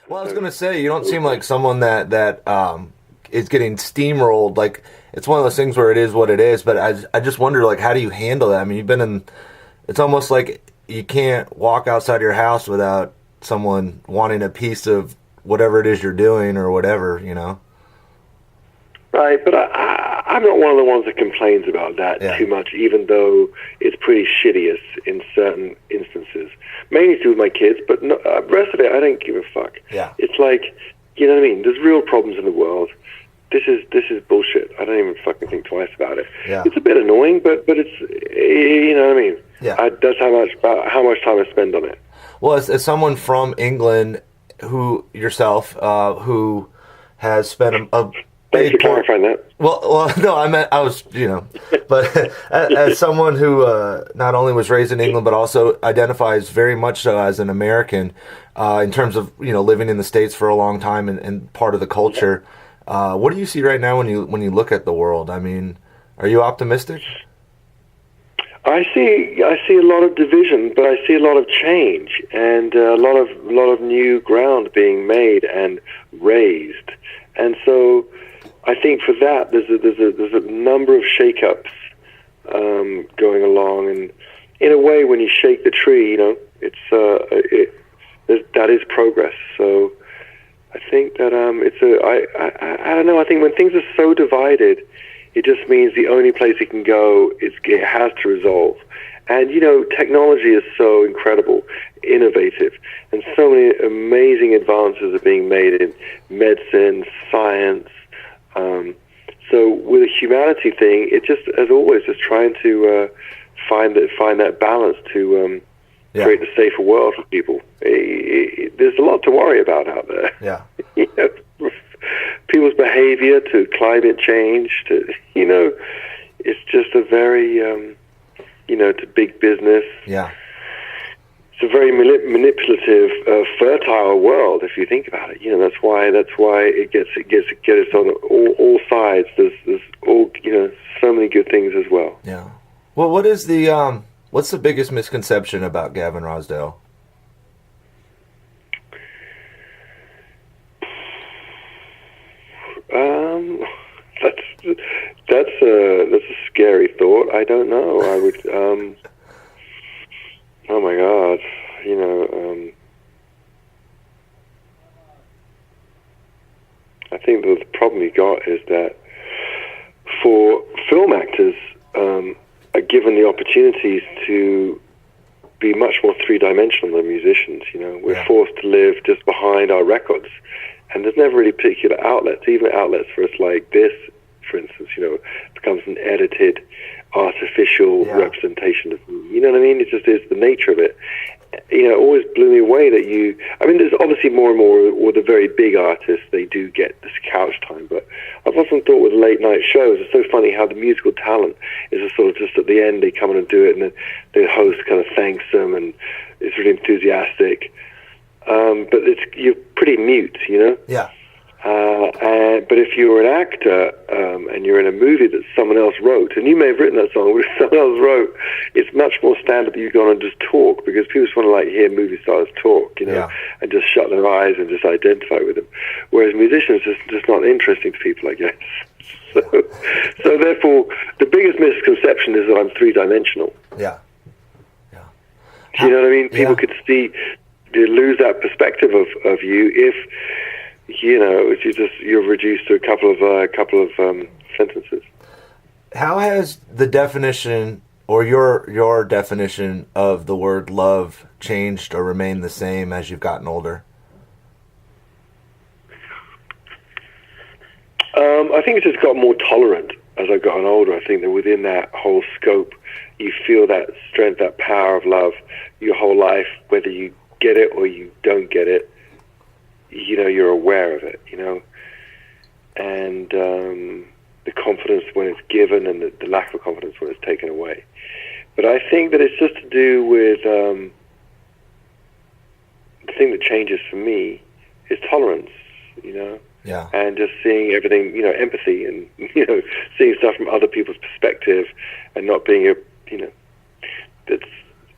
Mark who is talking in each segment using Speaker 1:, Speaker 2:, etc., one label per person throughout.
Speaker 1: Well, I was gonna say you don't seem like someone that is getting steamrolled. Like it's one of those things where it is what it is. But I just wonder like how do you handle that? I mean, you've been in. It's almost like you can't walk outside your house without someone wanting a piece of whatever it is you're doing or whatever, you know.
Speaker 2: Right, but I'm not one of the ones that complains about that too much, even though it's pretty shitty in certain instances. Mainly to do with my kids, but no, the rest of it, I don't give a fuck.
Speaker 1: Yeah.
Speaker 2: It's like, you know what I mean? There's real problems in the world. This is bullshit. I don't even fucking think twice about it.
Speaker 1: Yeah.
Speaker 2: It's a bit annoying, but it's, you know what I mean?
Speaker 1: Yeah.
Speaker 2: That's how much time I spend on it.
Speaker 1: Well, as someone from England, who yourself, who has spent a
Speaker 2: Thanks for clarifying that.
Speaker 1: Well, no, I was, you know, but as someone who not only was raised in England but also identifies very much so as an American, in terms of living in the States for a long time and part of the culture. What do you see right now when you look at the world? I mean, are you optimistic?
Speaker 2: I see a lot of division, but I see a lot of change and a lot of new ground being made and raised, and so. I think for that there's a number of shake-ups going along, and in a way, when you shake the tree, it's that is progress. So I think that I don't know. I think when things are so divided, it just means the only place it can go is it has to resolve. And technology is so incredible, innovative, and so many amazing advances are being made in medicine, science. So with a humanity thing, it just, as always, just trying to find that balance to create a safer world for people. There's a lot to worry about out there.
Speaker 1: Yeah.
Speaker 2: People's behavior to climate change to it's just a very to big business.
Speaker 1: Yeah.
Speaker 2: It's a very manipulative, fertile world if you think about it. That's why it gets on all sides. There's all so many good things as well.
Speaker 1: Yeah. Well, what's the biggest misconception about Gavin Rossdale?
Speaker 2: That's a scary thought. I don't know. I would. Oh my God, I think the problem you got is that for film actors are given the opportunities to be much more three-dimensional than musicians. We're forced to live just behind our records, and there's never really particular outlets, even outlets for us like this, for instance, becomes an edited, artificial representation of, you know what I mean? It just is the nature of it. It always blew me away that there's obviously more and more with the very big artists, they do get this couch time, but I've often thought with late night shows, it's so funny how the musical talent is a sort of just at the end, they come in and do it, and the host kind of thanks them, and it's really enthusiastic. But you're pretty mute,
Speaker 1: Yeah.
Speaker 2: But if you're an actor and you're in a movie that someone else wrote, and you may have written that song, but if someone else wrote, it's much more standard that you go on and just talk, because people just want to hear movie stars talk, and just shut their eyes and just identify with them. Whereas musicians is just not interesting to people, I guess. So therefore, the biggest misconception is that I'm three-dimensional.
Speaker 1: Yeah.
Speaker 2: Do you know what I mean? People could lose that perspective of you if. You're reduced to a couple of sentences.
Speaker 1: How has the definition or your definition of the word love changed or remained the same as you've gotten older?
Speaker 2: I think it's just got more tolerant as I've gotten older. I think that within that whole scope, you feel that strength, that power of love your whole life, whether you get it or you don't get it. You're aware of it, and the confidence when it's given and the lack of confidence when it's taken away. But I think that it's just to do with the thing that changes for me is tolerance, and just seeing everything, empathy and, seeing stuff from other people's perspective and not being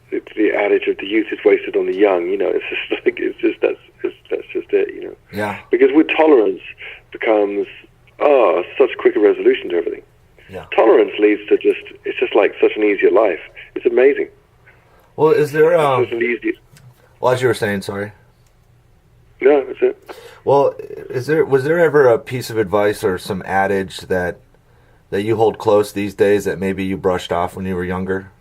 Speaker 2: it's the adage of the youth is wasted on the young, it's just like, that's just it,
Speaker 1: Yeah.
Speaker 2: Because with tolerance becomes, such quicker resolution to everything.
Speaker 1: Yeah.
Speaker 2: Tolerance leads to it's just like such an easier life. It's amazing.
Speaker 1: Well, is there,
Speaker 2: it's such an easy...
Speaker 1: well, as you were saying, sorry.
Speaker 2: No, that's it.
Speaker 1: Well, was there ever a piece of advice or some adage that you hold close these days that maybe you brushed off when you were younger?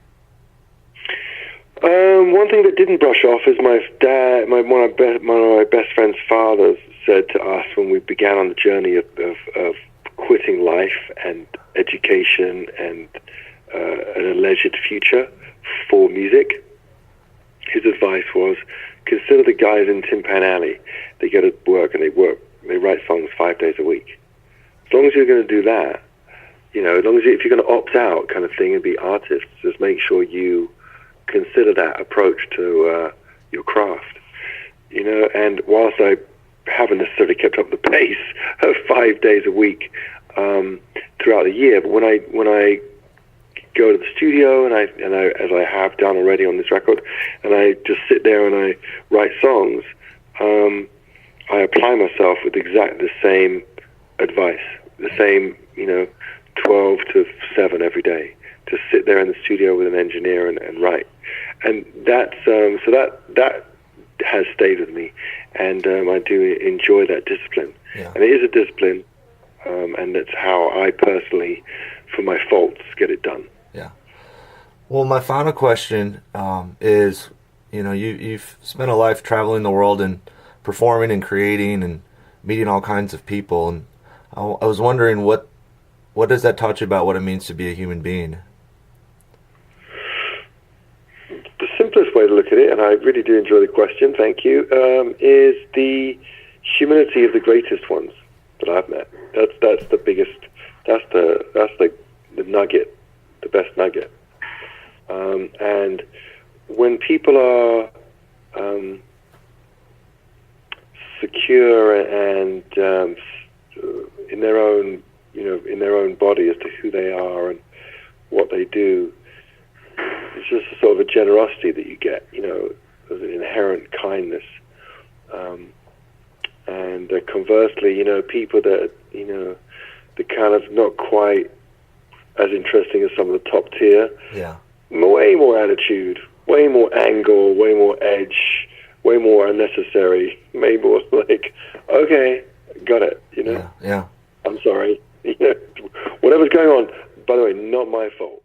Speaker 2: One thing that didn't brush off is my dad, one of my best friend's fathers said to us when we began on the journey of quitting life and education and an alleged future for music. His advice was, consider the guys in Tin Pan Alley. They go to work and they write songs 5 days a week. As long as you're going to do that, as long as if you're going to opt out kind of thing and be artists, just make sure you consider that approach to your craft. And whilst I haven't necessarily kept up the pace of 5 days a week throughout the year, but when I go to the studio and I as I have done already on this record, and I just sit there and I write songs, I apply myself with exactly the same advice, the same 12 to 7 every day. Just sit there in the studio with an engineer and write, and that's so that has stayed with me, and I do enjoy that discipline.
Speaker 1: Yeah.
Speaker 2: And it is a discipline, and that's how I personally, for my faults, get it done.
Speaker 1: Yeah. Well, my final question is, you've spent a life traveling the world and performing and creating and meeting all kinds of people, and I was wondering what does that taught you about what it means to be a human being?
Speaker 2: The simplest way to look at it, and I really do enjoy the question, thank you, is the humility of the greatest ones that I've met. That's the biggest, that's the nugget, the best nugget. And when people are secure and in their own, in their own body as to who they are and what they do, it's just a sort of a generosity that you get, there's an inherent kindness. And conversely, people that, they're kind of not quite as interesting as some of the top tier.
Speaker 1: Yeah.
Speaker 2: Way more attitude, way more angle, way more edge, way more unnecessary, way more like, okay, got it,
Speaker 1: Yeah.
Speaker 2: I'm sorry. Whatever's going on, by the way, not my fault.